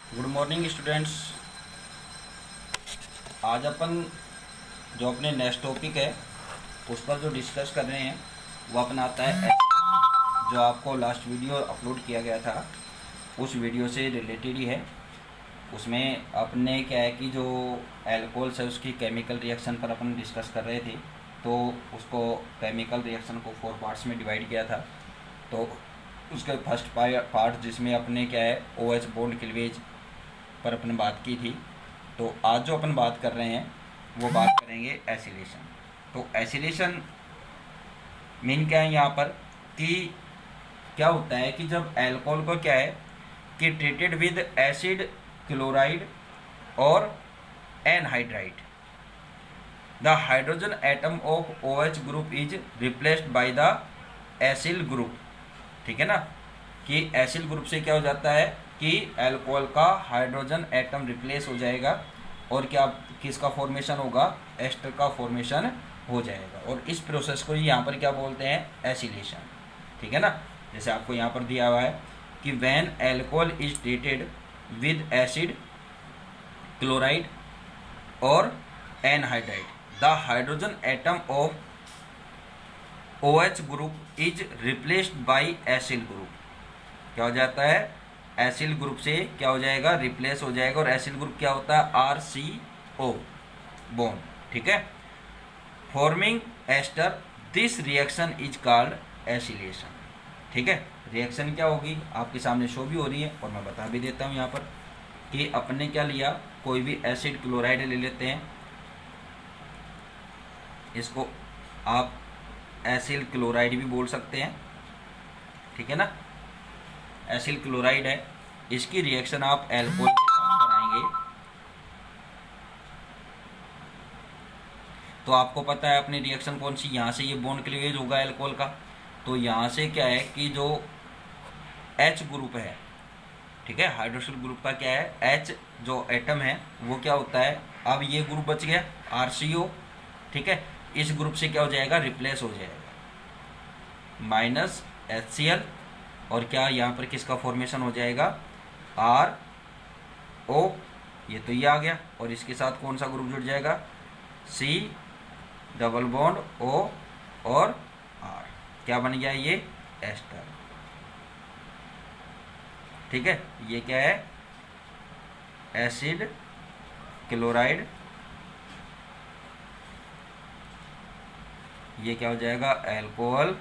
Good morning students. आज अपन जो अपने नेक्स्ट टॉपिक है उस पर जो डिस्कस कर रहे हैं वो अपना आता है जो आपको लास्ट वीडियो अपलोड किया गया था उस वीडियो से रिलेटेड ही है। उसमें अपने क्या है कि जो एल्कोहल है उसकी केमिकल रिएक्शन पर अपन डिस्कस कर रहे थे। तो उसको केमिकल रिएक्शन को 4 पार्ट्स में डिवाइड किया था। तो उसके फर्स्ट पार्ट जिसमें अपने क्या है OH बॉन्ड क्लीवेज पर अपन बात की थी। तो आज जो अपन बात कर रहे हैं वो बात करेंगे एसिलेशन। तो एसिलेशन मीन क्या है यहाँ पर कि क्या होता है कि जब अल्कोहल को क्या है कि ट्रीटेड विद एसिड क्लोराइड और anhydride, the hydrogen atom of OH group is replaced by the acyl group. ठीक है ना, कि एसिल ग्रुप से क्या हो जाता है कि अल्कोहल का हाइड्रोजन एटम रिप्लेस हो जाएगा और क्या किसका फॉर्मेशन होगा, एस्टर का फॉर्मेशन हो जाएगा। और इस प्रोसेस को यहाँ पर क्या बोलते हैं, एसिलेशन। ठीक है ना, जैसे आपको यहाँ पर दिया हुआ है कि when alcohol is treated with acid chloride और anhydride, the hydrogen atom of OH group is replaced by acyl group. क्या हो जाता है, एसिल ग्रुप से क्या हो जाएगा, रिप्लेस हो जाएगा। और एसिल ग्रुप क्या होता है, RCO बॉन्ड। ठीक है, forming ester. This reaction is called acylation. ठीक है, रिएक्शन क्या होगी आपके सामने शो भी हो रही है और मैं बता भी देता हूँ यहाँ पर कि अपने क्या लिया, कोई भी एसिड क्लोराइड ले लेते हैं, इसको आप एसिल क्लोराइड भी बोल सकते हैं। ठीक है ना, एसिल क्लोराइड है, इसकी रिएक्शन आप अल्कोहल के साथ कराएंगे तो आपको पता है अपनी रिएक्शन कौन सी, यहाँ से ये बॉन्ड क्लीवेज होगा अल्कोहल का। तो यहाँ से क्या है कि जो H ग्रुप है, ठीक है, हाइड्रोक्सिल ग्रुप का क्या है, H जो एटम है वो क्या होता है, अब ये ग्रुप बच गया RCO। ठीक है, इस ग्रुप से क्या हो जाएगा, रिप्लेस हो जाएगा माइनस HCl। और क्या यहाँ पर किसका फॉर्मेशन हो जाएगा, RO। ये तो ये आ गया और इसके साथ कौन सा ग्रुप जुड़ जाएगा, C डबल बॉन्ड O और R। क्या बन गया, ये एस्टर। ठीक है, ये क्या है, एसिड क्लोराइड, ये क्या हो जाएगा, अल्कोहल।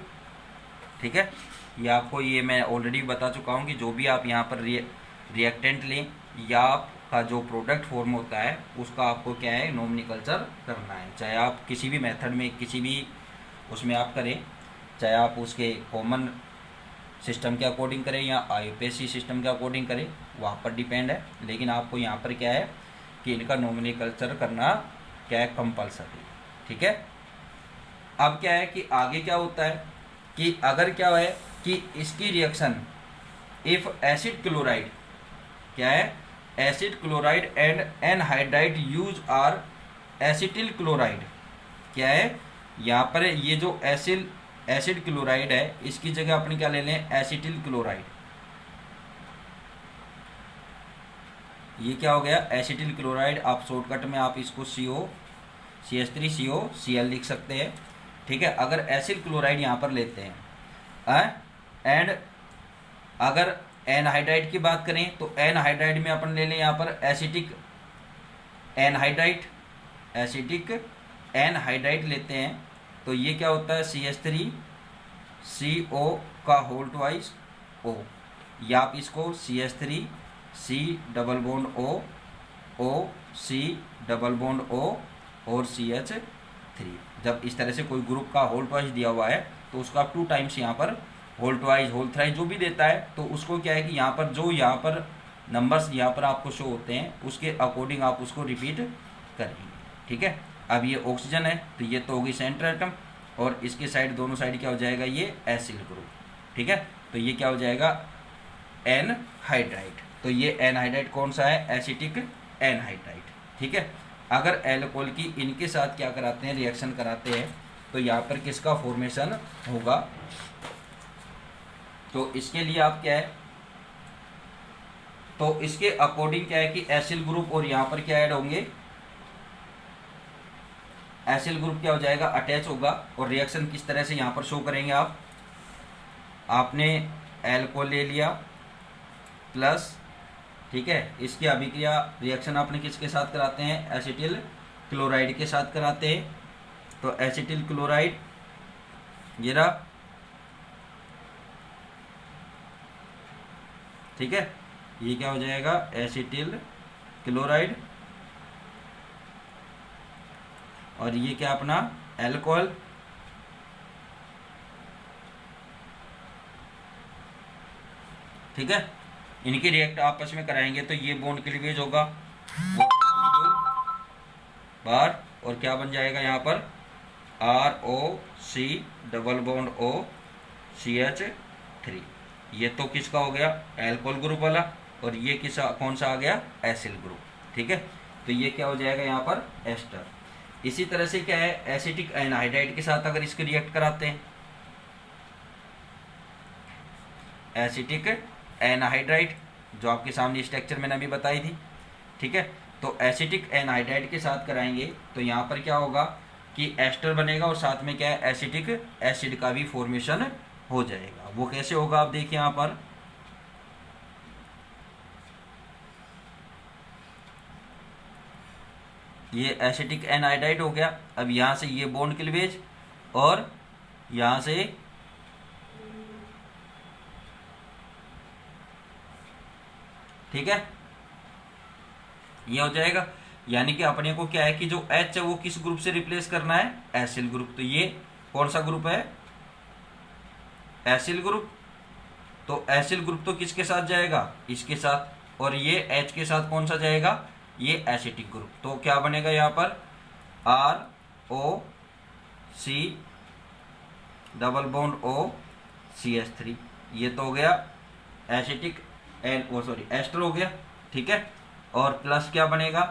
ठीक है, ये आपको ये मैं ऑलरेडी बता चुका हूँ कि जो भी आप यहाँ पर रिएक्टेंट लें या आपका जो प्रोडक्ट फॉर्म होता है उसका आपको क्या है, नोमेनक्लेचर करना है। चाहे आप किसी भी मेथड में किसी भी उसमें आप करें, चाहे आप उसके कॉमन सिस्टम के अकॉर्डिंग करें या IUPAC सिस्टम के अकॉर्डिंग करें, वहाँ पर डिपेंड है। लेकिन आपको यहाँ पर क्या है कि इनका नोमेनक्लेचर करना क्या है, कंपलसरी। ठीक है, अब क्या है कि आगे क्या होता है कि अगर क्या है कि इसकी रिएक्शन इफ एसिड क्लोराइड, क्या है, acid chloride and anhydride use are acetyl chloride. क्या है यहाँ पर, ये जो एसिड क्लोराइड है इसकी जगह अपने क्या ले लें, एसिटिल क्लोराइड। ये क्या हो गया, एसिटिल क्लोराइड। आप शॉर्टकट में आप इसको CH3COCl लिख सकते हैं। ठीक है, अगर एसिड क्लोराइड यहाँ पर लेते हैं एंड अगर एनहाइड्राइड की बात करें तो एनहाइड्राइड में अपन ले लें यहाँ पर एसिटिक एनहाइड्राइड, एसिटिक एनहाइड्राइड लेते हैं तो ये क्या होता है, CH3CO का होल ट्वाइस O, या आप इसको CH3C double bond O C double bond O और CH3। जब इस तरह से कोई ग्रुप का होल ट्वाइस दिया हुआ है तो उसको आप 2 टाइम्स यहाँ पर होल ट्वाइस होल थ्राइस जो भी देता है तो उसको क्या है कि यहाँ पर जो यहाँ पर नंबर्स यहाँ पर आपको शो होते हैं उसके अकॉर्डिंग आप उसको रिपीट करेंगे। ठीक है, अब ये ऑक्सीजन है तो ये तो होगी सेंटर एटम और इसके साइड दोनों साइड क्या हो जाएगा, ये एसिल ग्रुप। ठीक है, तो ये क्या हो जाएगा, एनहाइड्राइड। तो ये एनहाइड्राइड कौन सा है, एसिटिक एनहाइड्राइड। ठीक है, अगर अल्कोहल की इनके साथ क्या कराते हैं, रिएक्शन कराते हैं तो यहाँ पर किसका फॉर्मेशन होगा, तो इसके लिए आप क्या है तो इसके अकॉर्डिंग क्या है कि एसिल ग्रुप और यहाँ पर क्या ऐड होंगे, एसिल ग्रुप क्या हो जाएगा, अटैच होगा। और रिएक्शन किस तरह से यहाँ पर शो करेंगे आप, आपने एल्कोहल ले लिया प्लस, ठीक है, इसकी अभिक्रिया रिएक्शन आपने किसके साथ कराते हैं, एसिटिल क्लोराइड के साथ कराते हैं। तो एसिटिल क्लोराइड ये रहा, ठीक है, ये क्या हो जाएगा, एसिटिल क्लोराइड, और ये क्या अपना एल्कोहल, ठीक है। इनकी रिएक्ट आपस में कराएंगे तो ये बॉन्ड क्लीवेज होगा बार, और क्या बन जाएगा यहाँ पर ROC डबल बॉन्ड OCH3। ये तो किसका हो गया, एल्कोहल ग्रुप वाला, और ये किसा कौन सा आ गया, एसिल ग्रुप, ठीक है। तो ये क्या हो जाएगा यहाँ पर एस्टर। इसी तरह से क्या है, एसिटिक एनहाइड्राइड के साथ अगर इसको रिएक्ट कराते हैं, एसिटिक एनहाइड्राइड जो आपके सामने स्ट्रक्चर मैंने अभी बताई थी, ठीक है। तो एसिटिक एनहाइड्राइड के साथ कराएंगे तो यहाँ पर क्या होगा कि एस्टर बनेगा, और साथ में क्या है, एसिटिक एसिड का भी फॉर्मेशन हो जाएगा। वो कैसे होगा आप देखिए यहाँ पर, ये एसिटिक एनहाइड्राइड हो गया। अब यहाँ से ये बॉन्ड क्लीवेज, और यहाँ से ठीक है, ये हो जाएगा। यानी कि अपने को क्या है कि जो H है वो किस ग्रुप से रिप्लेस करना है, एसिल ग्रुप। तो ये कौन सा ग्रुप है, एसिल ग्रुप। तो एसिल ग्रुप तो किसके साथ जाएगा, इसके साथ, और ये H के साथ कौन सा जाएगा, ये एसिटिक ग्रुप। तो क्या बनेगा यहाँ पर ROC डबल बॉन्ड OCH3। ये तो हो गया एसिटिक एस्टर हो गया, ठीक है। और प्लस क्या बनेगा,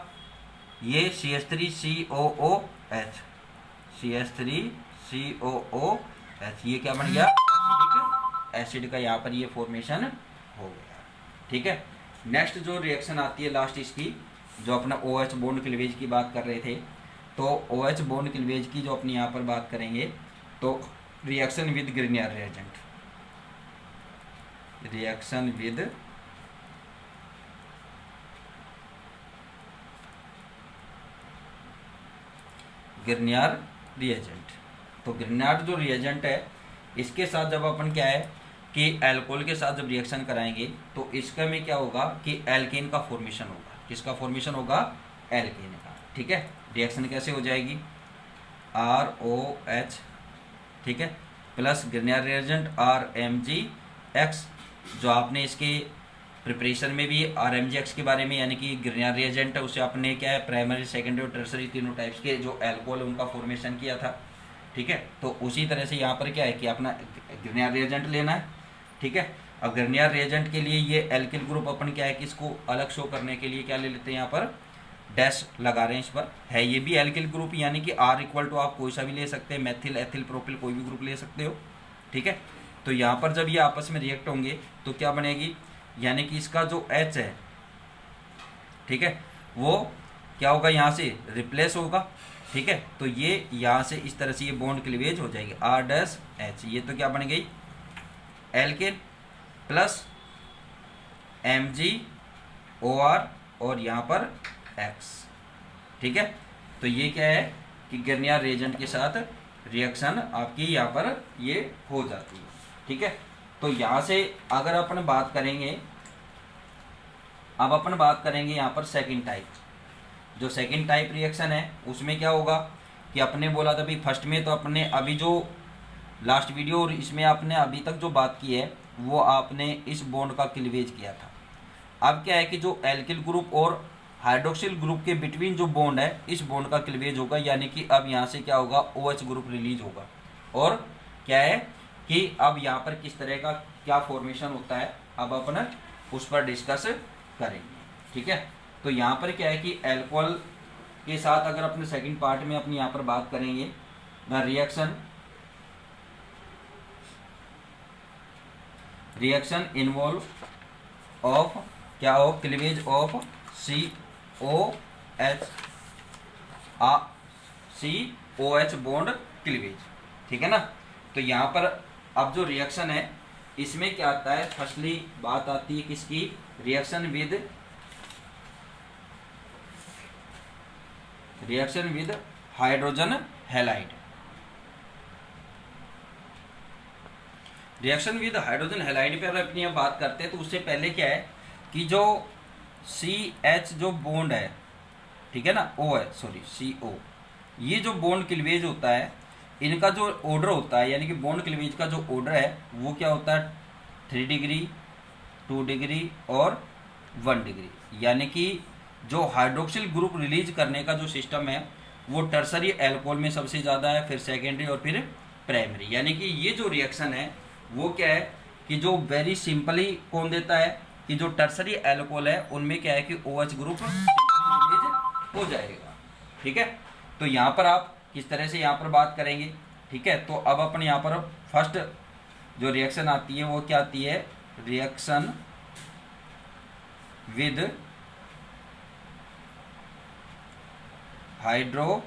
ये CH3COOH, CH3COOH, ये क्या बन गया, एसिडिक एसिड का यहाँ पर ये फॉर्मेशन हो गया, ठीक है। नेक्स्ट जो रिएक्शन आती है लास्ट इसकी, जो अपना OH बॉन्ड क्लीवेज की बात कर रहे थे, तो OH बॉन्ड क्लीवेज की जो अपनी यहाँ पर बात करेंगे, तो reaction with Grignard reagent, reaction with Grignard reagent. तो ग्रिनियर जो रिएजेंट है, इसके साथ जब अपन क्या है कि अल्कोहल के साथ जब रिएक्शन कराएंगे तो इसका में क्या होगा कि एल्केन का फॉर्मेशन होगा। किसका फॉर्मेशन होगा, एल्केन का, ठीक है। रिएक्शन कैसे हो जाएगी, ROH, ठीक है, प्लस ग्रिनियर रिएजेंट RMgX, जो आपने इसके प्रिपरेशन में भी RMgX के बारे में, यानी कि ग्रिनियर रिएजेंट है उसे आपने क्या है प्राइमरी सेकेंडरी और टर्सरी तीनों टाइप्स के जो एल्कोहल उनका फॉर्मेशन किया था, ठीक है। तो उसी तरह से यहाँ पर क्या है कि अपना ग्रिनियर रिएजेंट लेना है, ठीक है। अब ग्रिनियर रिएजेंट के लिए ये एल्किल ग्रुप अपन क्या है कि इसको अलग शो करने के लिए क्या ले लेते हैं, यहाँ पर डैश लगा रहे हैं इस पर, है ये भी एल्किल ग्रुप, यानी कि R इक्वल टू आप कोई सा भी ले सकते हैं, मेथिल एथिल प्रोपिल कोई भी ग्रुप ले सकते हो, ठीक है। तो यहाँ पर जब ये आपस में रिएक्ट होंगे तो क्या बनेगी, यानी कि इसका जो H है, ठीक है, वो क्या होगा, यहाँ से रिप्लेस होगा, ठीक है। तो ये यहाँ से इस तरह से ये बॉन्ड क्लीवेज हो जाएगी R-H, ये तो क्या बन गई एल्केन प्लस MgOR और यहाँ पर X, ठीक है। तो ये क्या है कि ग्रिनियर रिएजेंट के साथ रिएक्शन आपकी यहाँ पर ये हो जाती है, ठीक है। तो यहाँ से अगर अपन बात करेंगे, अब अपन बात करेंगे यहाँ पर सेकंड टाइप। जो सेकंड टाइप रिएक्शन है उसमें क्या होगा कि अपने बोला था भाई फर्स्ट में, तो अपने अभी जो लास्ट वीडियो और इसमें आपने अभी तक जो बात की है वो आपने इस बॉन्ड का क्लीवेज किया था। अब क्या है कि जो एल्किल ग्रुप और हाइड्रोक्सिल ग्रुप के बिटवीन जो बॉन्ड है, इस बॉन्ड का क्लीवेज होगा, यानी कि अब यहाँ से क्या होगा, OH ग्रुप रिलीज होगा। और क्या है कि अब यहाँ पर किस तरह का क्या फॉर्मेशन होता है, अब अपन उस पर डिस्कस करेंगे, ठीक है। तो यहाँ पर क्या है कि एल्कोहल के साथ अगर अपने सेकंड पार्ट में अपनी यहाँ पर बात करेंगे, द रिएक्शन इन्वॉल्व ऑफ क्या हो, cleavage of COH bond cleavage, ठीक है ना। तो यहाँ पर अब जो रिएक्शन है इसमें क्या आता है, फर्स्टली बात आती है किसकी, reaction with hydrogen halide. Reaction with hydrogen halide पे अगर अपनी अब बात करते हैं तो उससे पहले क्या है कि जो CH जो बॉन्ड है, ठीक है ना, CO, ये जो बॉन्ड क्लीवेज होता है इनका जो ऑर्डर होता है, यानी कि बॉन्ड क्लीवेज का जो ऑर्डर है वो क्या होता है, 3 डिग्री, 2 डिग्री और 1 डिग्री। यानी कि जो हाइड्रोक्सिल ग्रुप रिलीज करने का जो सिस्टम है वो टर्सरी एल्कोहल में सबसे ज़्यादा है, फिर सेकेंडरी और फिर प्राइमरी। यानी कि ये जो रिएक्शन है वो क्या है कि जो वेरी सिंपली कौन देता है कि जो टर्सरी एल्कोहल है उनमें क्या है कि OH ग्रुप रिलीज हो जाएगा, ठीक है। तो यहाँ पर आप किस तरह से यहाँ पर बात करेंगे, ठीक है। तो अब अपन यहाँ पर फर्स्ट जो रिएक्शन आती है वो क्या आती है, रिएक्शन विद हाइड्रोजन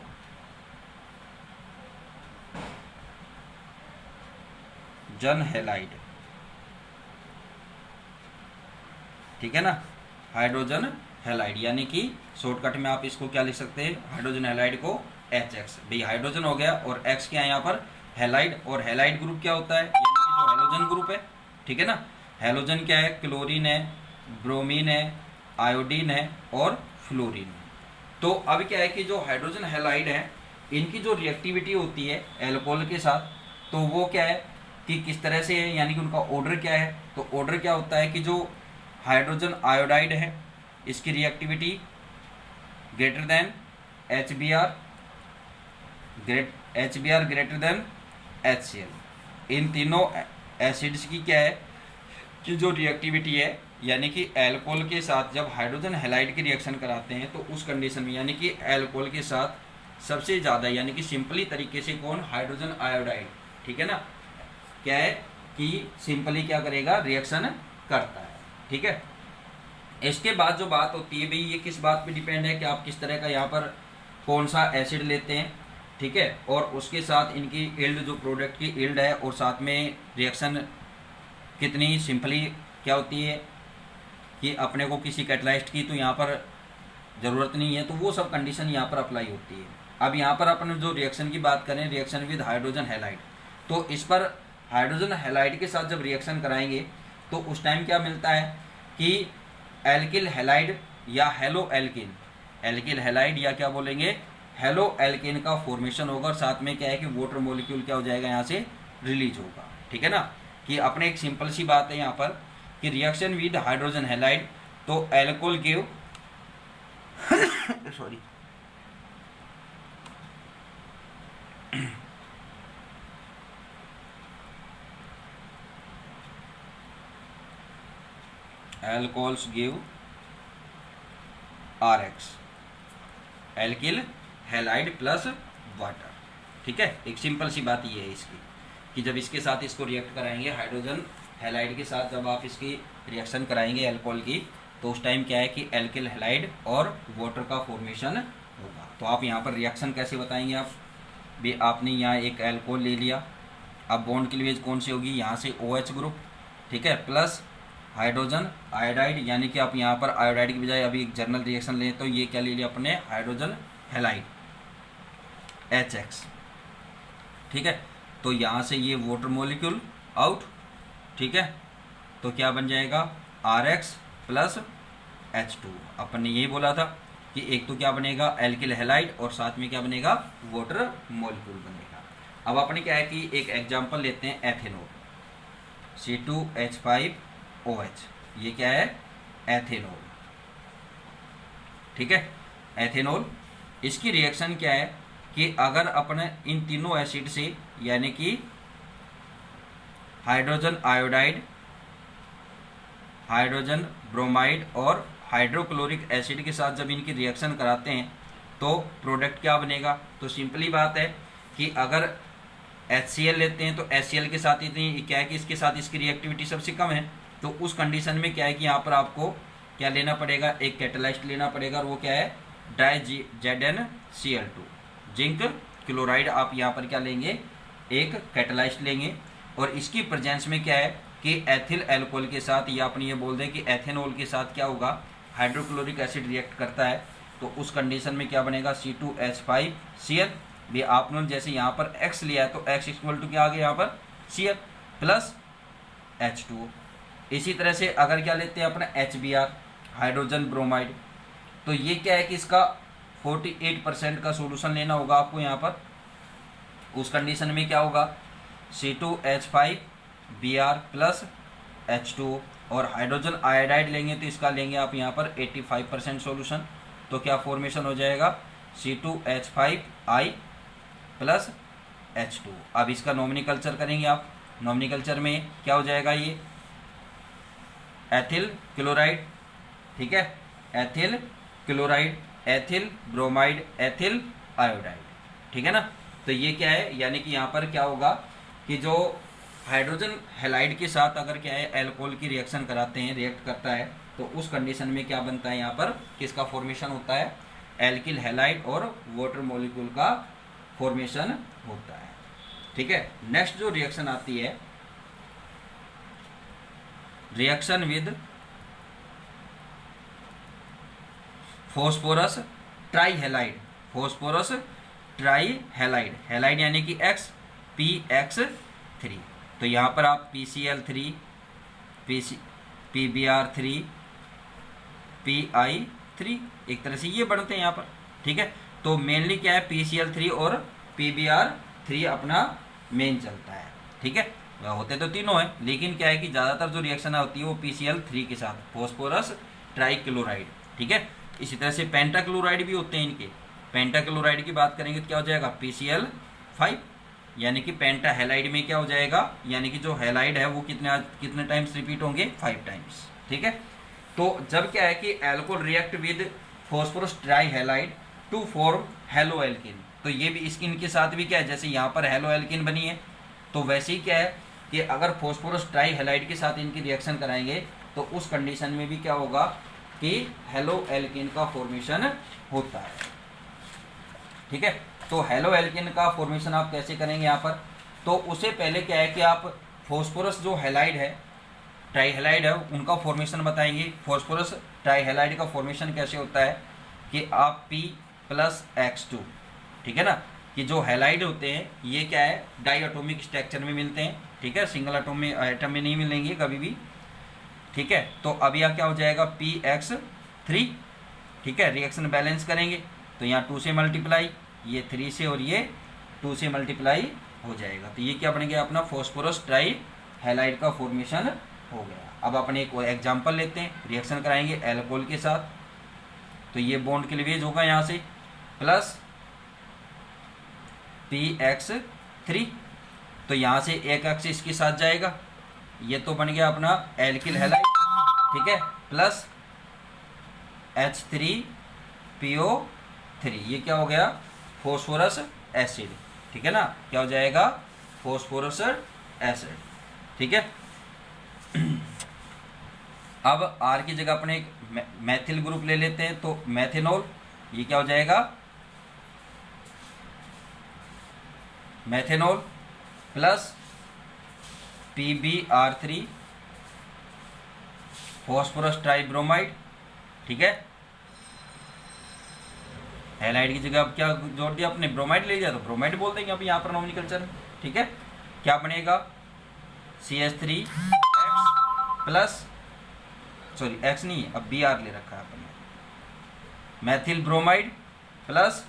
हैलाइड, ठीक है ना, हाइड्रोजन हैलाइड। यानी कि शॉर्टकट में आप इसको क्या लिख सकते हैं, हाइड्रोजन हैलाइड को HX, भाई हाइड्रोजन हो गया और X क्या है यहाँ पर, हैलाइड। और हैलाइड ग्रुप क्या होता है, यानी कि जो हैलोजन ग्रुप है, ठीक है ना। हैलोजन क्या है, क्लोरीन है, ब्रोमीन है, आयोडीन है और फ्लोरीन है। तो अब क्या है कि जो हाइड्रोजन हैलाइड है इनकी जो रिएक्टिविटी होती है एल्कोहल के साथ, तो वो क्या है कि किस तरह से है, यानी कि उनका ऑर्डर क्या है। तो ऑर्डर क्या होता है कि जो हाइड्रोजन आयोडाइड है इसकी reactivity greater than HBr greater than HCl। इन तीनों एसिड्स की क्या है कि जो रिएक्टिविटी है, यानी कि एल्कोहल के साथ जब हाइड्रोजन हैलाइड की रिएक्शन कराते हैं तो उस कंडीशन में, यानी कि एल्कोहल के साथ सबसे ज़्यादा, यानी कि सिंपली तरीके से कौन, हाइड्रोजन आयोडाइड, ठीक है ना, क्या है कि सिंपली क्या करेगा, रिएक्शन करता है, ठीक है। इसके बाद जो बात होती है भाई ये किस बात पे डिपेंड है कि आप किस तरह का यहाँ पर कौन सा एसिड लेते हैं, ठीक है। और उसके साथ इनकी यील्ड, जो प्रोडक्ट की यील्ड है, और साथ में रिएक्शन कितनी सिंपली क्या होती है कि अपने को किसी कैटलाइस्ट की तो यहाँ पर ज़रूरत नहीं है, तो वो सब कंडीशन यहाँ पर अप्लाई होती है। अब यहाँ पर अपन जो रिएक्शन की बात करें, रिएक्शन विद हाइड्रोजन हैलाइड, तो इस पर हाइड्रोजन हैलाइड के साथ जब रिएक्शन कराएंगे तो उस टाइम क्या मिलता है कि एल्किल हैलाइड या हेलो एल्किन, एल्किल हैलाइड या क्या बोलेंगे, हेलो एल्किन का फॉर्मेशन होगा। और साथ में क्या है कि वाटर मॉलिक्यूल क्या हो जाएगा, यहाँ से रिलीज होगा, ठीक है ना। कि अपने एक सिंपल सी बात है यहाँ पर कि रिएक्शन विद हाइड्रोजन हैलाइड, तो alcohol give sorry alcohols give RX, alkyl halide plus water, ठीक है। एक सिंपल सी बात ये है इसकी कि जब इसके साथ इसको रिएक्ट कराएंगे, हाइड्रोजन हैलाइड के साथ जब आप इसकी रिएक्शन कराएंगे एल्कोहल की, तो उस टाइम क्या है कि एल्किल हैलाइड और वाटर का फॉर्मेशन होगा। तो आप यहाँ पर रिएक्शन कैसे बताएंगे, आप भी आपने यहाँ एक एल्कोहल ले लिया, अब बॉन्ड क्लीवेज कौन सी होगी, यहाँ से OH ग्रुप, ठीक है, प्लस हाइड्रोजन आयोडाइड, यानी कि आप यहाँ पर आयोडाइड की बजाय अभी एक जर्नल रिएक्शन लें तो ये क्या ले लिया अपने, हाइड्रोजन हैलाइड HX, ठीक है। तो यहाँ से ये वाटर मॉलिक्यूल आउट, ठीक है। तो क्या बन जाएगा, RX प्लस H2। अपन ने यही बोला था कि एक तो क्या बनेगा, एल्किल हैलाइड, और साथ में क्या बनेगा, वाटर मॉलिक्यूल बनेगा। अब अपने क्या है कि एक एग्जांपल लेते हैं, एथेनॉल, C2H5OH, ये क्या है, एथेनॉल, ठीक है। एथेनॉल, इसकी रिएक्शन क्या है कि अगर अपने इन तीनों एसिड से, यानी कि हाइड्रोजन आयोडाइड, हाइड्रोजन ब्रोमाइड और हाइड्रोक्लोरिक एसिड के साथ जब इनकी रिएक्शन कराते हैं तो प्रोडक्ट क्या बनेगा। तो सिंपली बात है कि अगर HCl लेते हैं तो HCl के साथ इतनी क्या है कि इसके साथ इसकी रिएक्टिविटी सबसे कम है, तो उस कंडीशन में क्या है कि यहाँ पर आपको क्या लेना पड़ेगा, एक कैटालाइस्ट लेना पड़ेगा, और वो क्या है, डाई ZnCl2, जिंक क्लोराइड। आप यहाँ पर क्या लेंगे, एक कैटालाइस्ट लेंगे, और इसकी प्रेजेंस में क्या है कि एथिल अल्कोहल के साथ, या अपनी ये बोल दें कि एथेनॉल के साथ क्या होगा, हाइड्रोक्लोरिक एसिड रिएक्ट करता है। तो उस कंडीशन में क्या बनेगा, C2H5Cl। भी आपने जैसे यहाँ पर X लिया है तो X इक्वल टू क्या आ गया यहाँ पर Cl प्लस H2O। इसी तरह से अगर क्या लेते हैं अपना HBr, हाइड्रोजन ब्रोमाइड, तो ये क्या है कि इसका 48% का सोल्यूशन लेना होगा आपको यहाँ पर। उस कंडीशन में क्या होगा, C2H5Br प्लस H2O, और हाइड्रोजन आयोडाइड लेंगे तो इसका लेंगे आप यहाँ पर 85% सोल्यूशन। तो क्या फॉर्मेशन हो जाएगा, C2H5I प्लस H2O। अब इसका नॉमिनिकल्चर करेंगे आप, नॉमिनिकल्चर में क्या हो जाएगा, ये एथिल क्लोराइड, ठीक है, ethyl chloride, ethyl bromide, ethyl iodide, ठीक है ना। तो ये क्या है, यानी कि यहाँ पर क्या होगा कि जो हाइड्रोजन हैलाइड के साथ अगर क्या है अल्कोहल की रिएक्शन कराते हैं, रिएक्ट करता है, तो उस कंडीशन में क्या बनता है, यहाँ पर किसका फॉर्मेशन होता है, एल्किल हैलाइड और वाटर मॉलिक्यूल का फॉर्मेशन होता है, ठीक है। नेक्स्ट जो रिएक्शन आती है, reaction with phosphorus trihalide, phosphorus trihalide, halide यानी कि PX3। तो यहाँ पर आप PCl3, PBr3, PI3, एक तरह से ये बढ़ते हैं यहाँ पर, ठीक है। तो मेनली क्या है, PCl3 और PBr3 अपना मेन चलता है, ठीक है। होते तो तीनों हैं, लेकिन क्या है कि ज़्यादातर जो रिएक्शन होती है वो PCl3 के साथ, फॉस्फोरस ट्राईक्लोराइड, ठीक है। इसी तरह से पेंटाक्लोराइड भी होते हैं इनके। पेंटाक्लोराइड की बात करेंगे तो क्या हो जाएगा, PCl5, यानी कि पेंटा हैलाइड में क्या हो जाएगा, यानी कि जो हैलाइड है वो कितने टाइम्स रिपीट होंगे, 5 टाइम्स, ठीक है। तो जब क्या है कि alcohol react with phosphorus trihalide to form haloalkane, तो ये भी इनके साथ भी क्या है, जैसे यहाँ पर हेलो एल्किन बनी है, तो वैसे ही क्या है कि अगर फॉस्फोरस ट्राईहैलाइड के साथ इनकी रिएक्शन कराएंगे तो उस कंडीशन में भी क्या होगा कि हेलो एल्किन का फॉर्मेशन होता है, ठीक है। तो हेलो एल्किन का फॉर्मेशन आप कैसे करेंगे यहाँ पर, तो उससे पहले क्या है कि आप फॉस्फोरस जो हैलाइड है, ट्राईहैलाइड है, उनका फॉर्मेशन बताएंगे। फॉस्फोरस ट्राईहैलाइड का फॉर्मेशन कैसे होता है कि आप P प्लस X2, ठीक है ना, कि जो हैलाइड होते हैं ये क्या है, डाई एटॉमिक स्ट्रक्चर में मिलते हैं, ठीक है, सिंगल एटम में नहीं मिलेंगे कभी भी, ठीक है। तो अब यह क्या हो जाएगा, PX3, ठीक है। रिएक्शन बैलेंस करेंगे तो यहाँ 2 से मल्टीप्लाई, ये 3 से, और ये 2 से मल्टीप्लाई हो जाएगा। तो ये क्या बन गया अपना, फॉस्फोरस ट्राईहैलाइड का फॉर्मेशन हो गया। अब अपने एक एग्जांपल लेते हैं, रिएक्शन कराएंगे अल्कोहल के साथ, तो ये बॉन्ड क्लीवेज होगा यहाँ से, प्लस PX3, तो यहाँ से एक एक्स इसके साथ जाएगा, ये तो बन गया अपना एल्किल हैलाइड, ठीक है, प्लस H3PO3, ये क्या हो गया, फॉस्फोरस एसिड, ठीक है ना, क्या हो जाएगा, फॉस्फोरस एसिड, ठीक है। अब R की जगह अपने एक मैथिल ग्रुप ले लेते हैं, तो मैथेनॉल, ये क्या हो जाएगा, मैथेनॉल प्लस PBr3, फॉस्फोरस ट्राईब्रोमाइड, ठीक है। हैलाइड की जगह अब क्या जोड़ दिया अपने, ब्रोमाइड ले लिया, तो ब्रोमाइड बोल देंगे अब यहाँ पर नॉमिनिकल्चर, ठीक है। क्या बनेगा, CH3X प्लस, सॉरी X नहीं है, अब Br ले रखा है अपन ने, Maithil bromide plus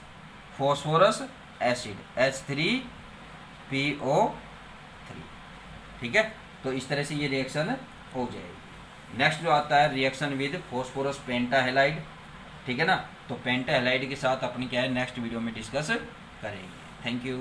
phosphorous acid H3PO3, ठीक है। तो इस तरह से ये रिएक्शन हो जाएगी। नेक्स्ट जो आता है रिएक्शन विद फॉस्फोरस पेंटाहैलाइड, ठीक है ना, तो पेंटाहैलाइड के साथ अपनी क्या है नेक्स्ट वीडियो में डिस्कस करेंगे। Thank you.